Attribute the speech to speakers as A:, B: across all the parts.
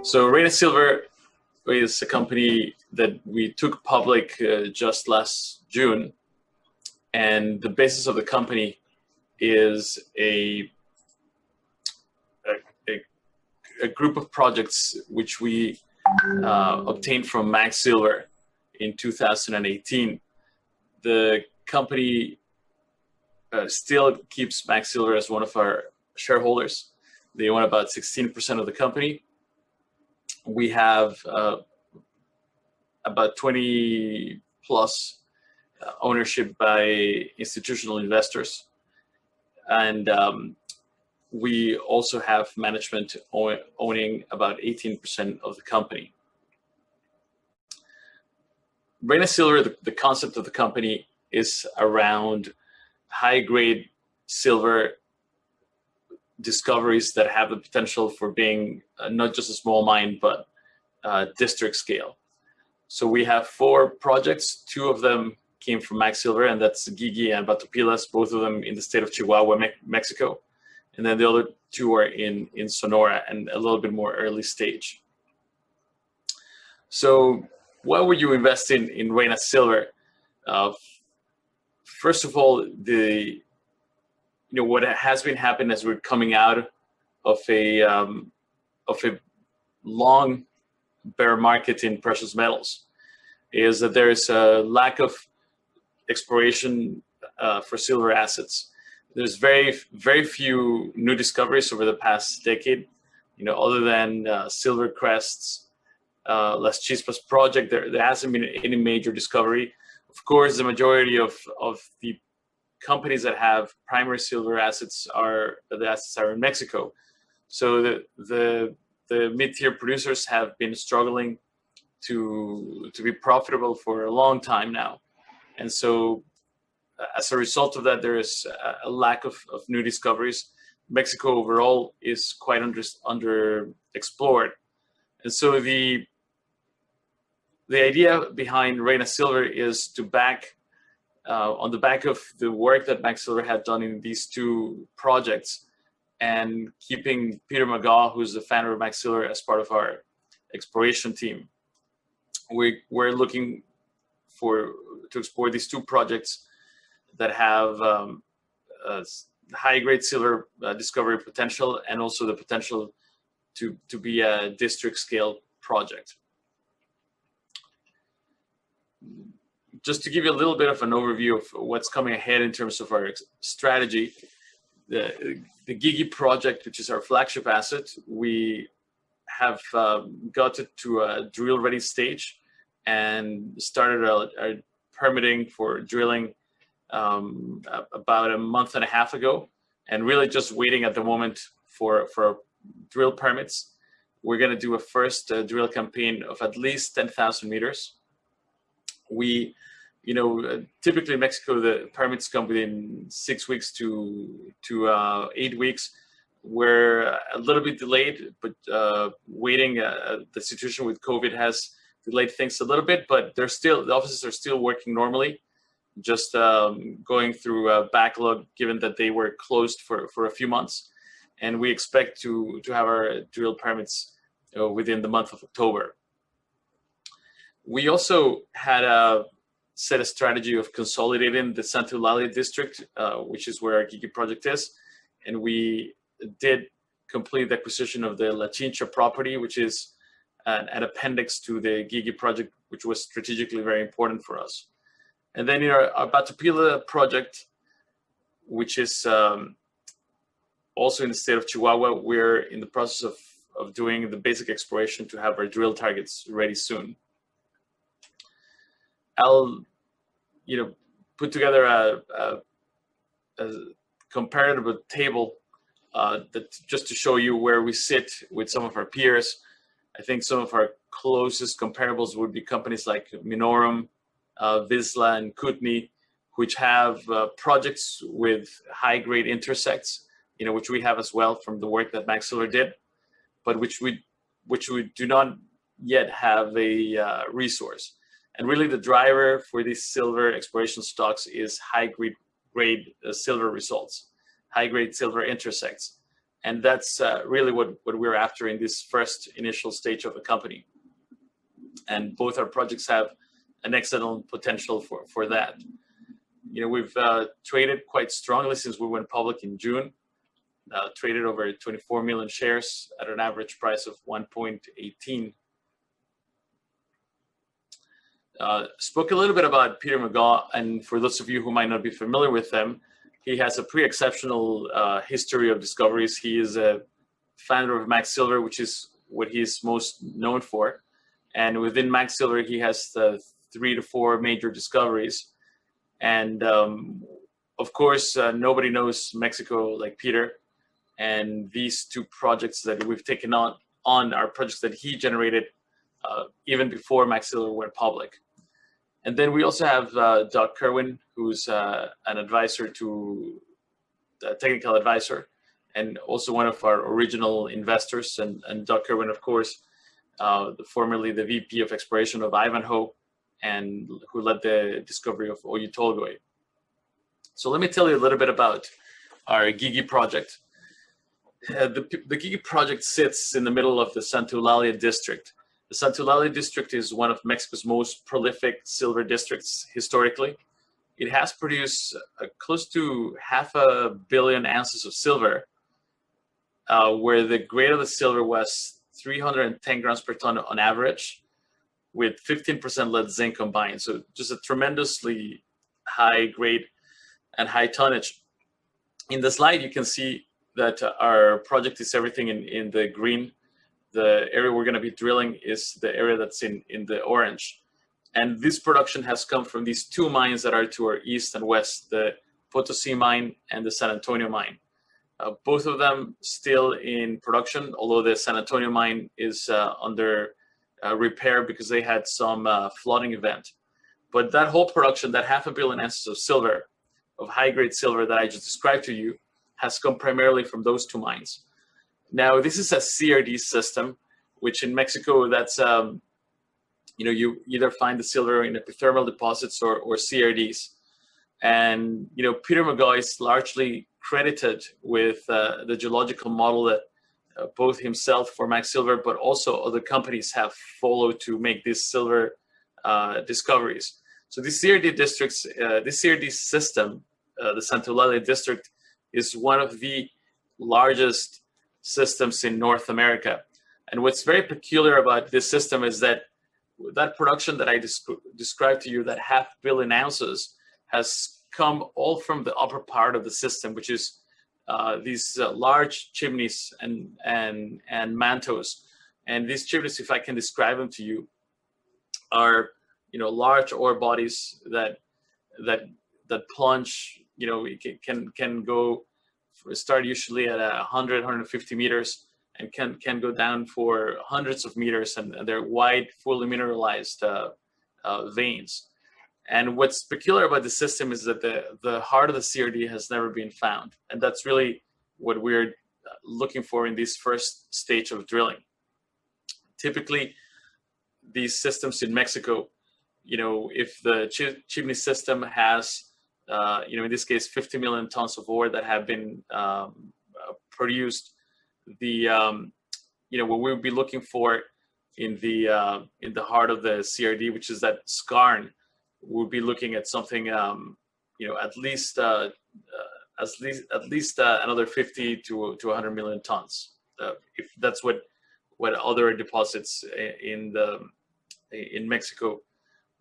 A: So Reyna Silver is a company that we took public just last June, and the basis of the company is a group of projects which we obtained from Max Silver in 2018. The company still keeps Max Silver as one of our shareholders. They own about 16% of the company. We have about 20 plus ownership by institutional investors. And we also have management owning about 18% of the company. Reyna Silver, the concept of the company is around high-grade silver discoveries that have the potential for being not just a small mine, but district scale. So we have 4 projects. 2 of them came from Max Silver, and that's Gigi and Batopilas, both of them in the state of Chihuahua, Mexico. And then the other 2 are in Sonora and a little bit more early stage. So why would you invest in Reyna Silver? First of all, what has been happening as we're coming out of a long bear market in precious metals is that there is a lack of exploration for silver assets. There's very few new discoveries over the past decade, other than Silvercrest's Las Chispas project. There hasn't been any major discovery. Of course, the majority of the companies that have primary silver assets are in Mexico. So the mid-tier producers have been struggling to be profitable for a long time now. And so as a result of that, there is a lack of new discoveries. Mexico overall is quite underexplored. And so the idea behind Reyna Silver is to back, on the back of the work that Max Silver had done in these 2 projects, and keeping Peter McGaw, who's the founder of Max Silver, as part of our exploration team. We're looking to explore these 2 projects that have high-grade silver discovery potential, and also the potential to be a district-scale project. Just to give you a little bit of an overview of what's coming ahead in terms of our strategy, the Gigi project, which is our flagship asset, we have got it to a drill-ready stage and started our permitting for drilling about a month and a half ago, and really just waiting at the moment for drill permits. We're going to do a first drill campaign of at least 10,000 meters. We, typically in Mexico, the permits come within 6 weeks to 8 weeks. We're a little bit delayed, but waiting. The situation with COVID has delayed things a little bit, but the offices are still working normally. Just going through a backlog, given that they were closed for a few months, and we expect to have our drill permits within the month of October. We also had set a strategy of consolidating the Santa Eulalia district, which is where our Gigi project is, and we did complete the acquisition of the La Chincha property, which is an appendix to the Gigi project, which was strategically very important for us. And then our Batopila project, which is also in the state of Chihuahua, we're in the process of doing the basic exploration to have our drill targets ready soon. I'll, put together a comparative table that just to show you where we sit with some of our peers. I think some of our closest comparables would be companies like Minorum, Vizsla, and Kootenay, which have projects with high-grade intersects, which we have as well from the work that Max Silver did, but which we do not yet have a resource. And really the driver for these silver exploration stocks is high-grade silver results, high-grade silver intersects. And that's really what we're after in this first initial stage of the company. And both our projects have an excellent potential for that. We've traded quite strongly since we went public in June. Traded over 24 million shares at an average price of 1.18. Spoke a little bit about Peter McGaw, and for those of you who might not be familiar with him, he has a pretty exceptional history of discoveries. He is a founder of Max Silver, which is what he's most known for. And within Max Silver, he has 3 to 4 major discoveries. And of course, nobody knows Mexico like Peter. And these 2 projects that we've taken on are projects that he generated even before Max Silver went public. And then we also have Doug Kerwin, who's an advisor to a technical advisor, and also one of our original investors. And Doug Kerwin, of course, formerly the VP of exploration of Ivanhoe, and who led the discovery of Oyu Tolgoi. So let me tell you a little bit about our Gigi project. The Gigi project sits in the middle of the Santa Eulalia district. The Santa Eulalia district is one of Mexico's most prolific silver districts historically. It has produced close to 500 million ounces of silver, where the grade of the silver was 310 grams per ton on average, with 15% lead zinc combined. So just a tremendously high grade and high tonnage. In the slide, you can see that our project is everything in the green. The area we're going to be drilling is the area that's in the orange. And this production has come from these 2 mines that are to our east and west, the Potosi mine and the San Antonio mine. Both of them still in production, although the San Antonio mine is under repair because they had some flooding event. But that whole production, that 500 million ounces of silver, of high-grade silver that I just described to you, has come primarily from those 2 mines. Now, this is a CRD system, which in Mexico, that's, you either find the silver in epithermal deposits or CRDs. And, Peter McGaw is largely credited with the geological model that both himself for Max Silver, but also other companies have followed to make these silver discoveries. So these CRD districts, this CRD system, the Santa Eulalia district, is one of the largest systems in North America. And what's very peculiar about this system is that production that I described to you, that 500 million ounces, has come all from the upper part of the system, which is these large chimneys and mantos. And these chimneys, if I can describe them to you, are large ore bodies that plunge. It can go start usually at 100, 150 meters and can go down for hundreds of meters, and they're wide, fully mineralized veins. And what's peculiar about the system is that the heart of the CRD has never been found. And that's really what we're looking for in this first stage of drilling. Typically, these systems in Mexico, if the chimney system has, in this case, 50 million tons of ore that have been produced, what we'll be looking for in the heart of the CRD, which is that skarn, we'll be looking at something, at least another 50 to 100 million tons. If that's what other deposits in Mexico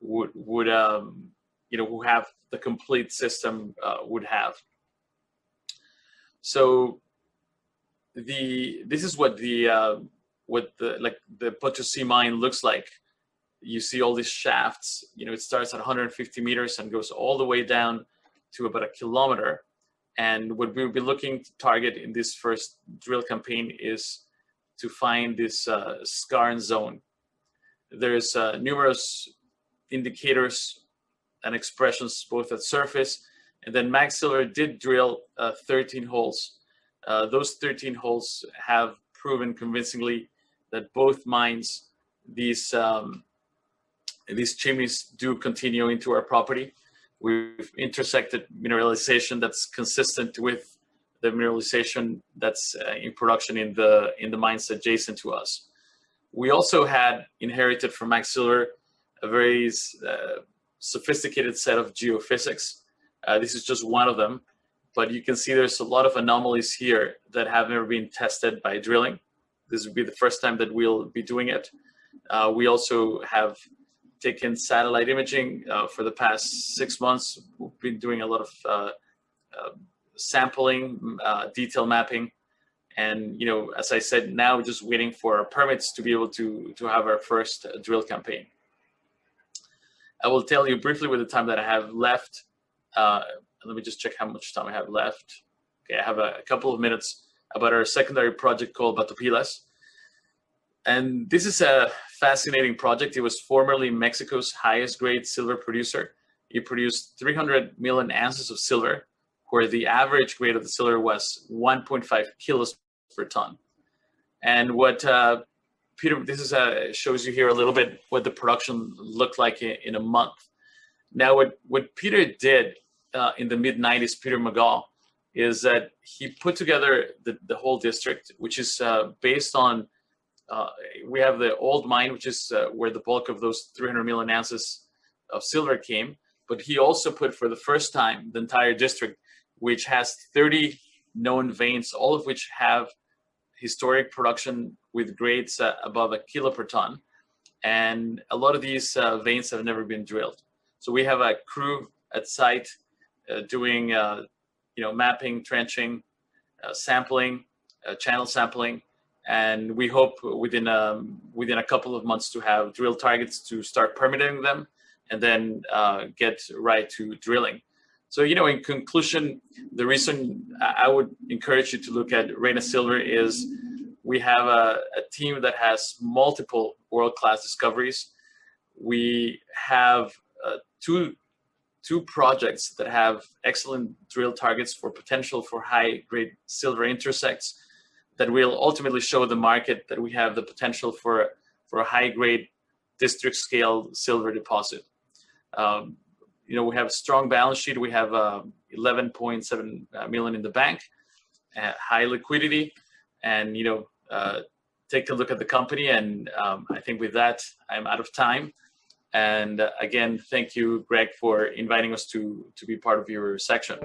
A: would who have the complete system would have. So this is what the Potosi mine looks like. You see all these shafts. It starts at 150 meters and goes all the way down to about 1 kilometer. And what we'll be looking to target in this first drill campaign is to find this skarn zone. There's numerous indicators and expressions both at surface, and then Max Silver did drill 13 holes. Those 13 holes have proven convincingly that both mines, these chimneys do continue into our property. We've intersected mineralization that's consistent with the mineralization that's in production in the mines adjacent to us. We also had inherited from Max Silver a very sophisticated set of geophysics. This is just one of them, but you can see there's a lot of anomalies here that have never been tested by drilling. This will be the first time that we'll be doing it. We also have taken satellite imaging for the past 6 months. We've been doing a lot of sampling, detail mapping, and as I said, now we're just waiting for our permits to be able to have our first drill campaign. I will tell you briefly with the time that I have left. Let me just check how much time I have left. Okay, I have a couple of minutes about our secondary project called Batopilas. And this is a fascinating project. It was formerly Mexico's highest grade silver producer. It produced 300 million ounces of silver, where the average grade of the silver was 1.5 kilos per ton. And what Peter, this is shows you here a little bit what the production looked like in a month. Now, what Peter did in the mid-90s, Peter McGaw, is that he put together the whole district, which is based on, we have the old mine, which is where the bulk of those 300 million ounces of silver came, but he also put for the first time the entire district, which has 30 known veins, all of which have historic production with grades above a kilo per ton. And a lot of these veins have never been drilled. So we have a crew at site doing mapping, trenching, sampling, channel sampling, and we hope within a couple of months to have drill targets to start permitting them, and then get right to drilling. So, in conclusion, the reason I would encourage you to look at Reyna Silver is we have a team that has multiple world-class discoveries. We have two projects that have excellent drill targets for potential for high-grade silver intersects that will ultimately show the market that we have the potential for a high-grade district-scale silver deposit. We have a strong balance sheet. We have 11.7 million in the bank, high liquidity, and take a look at the company. And I think with that, I'm out of time. And again, thank you, Greg, for inviting us to be part of your section.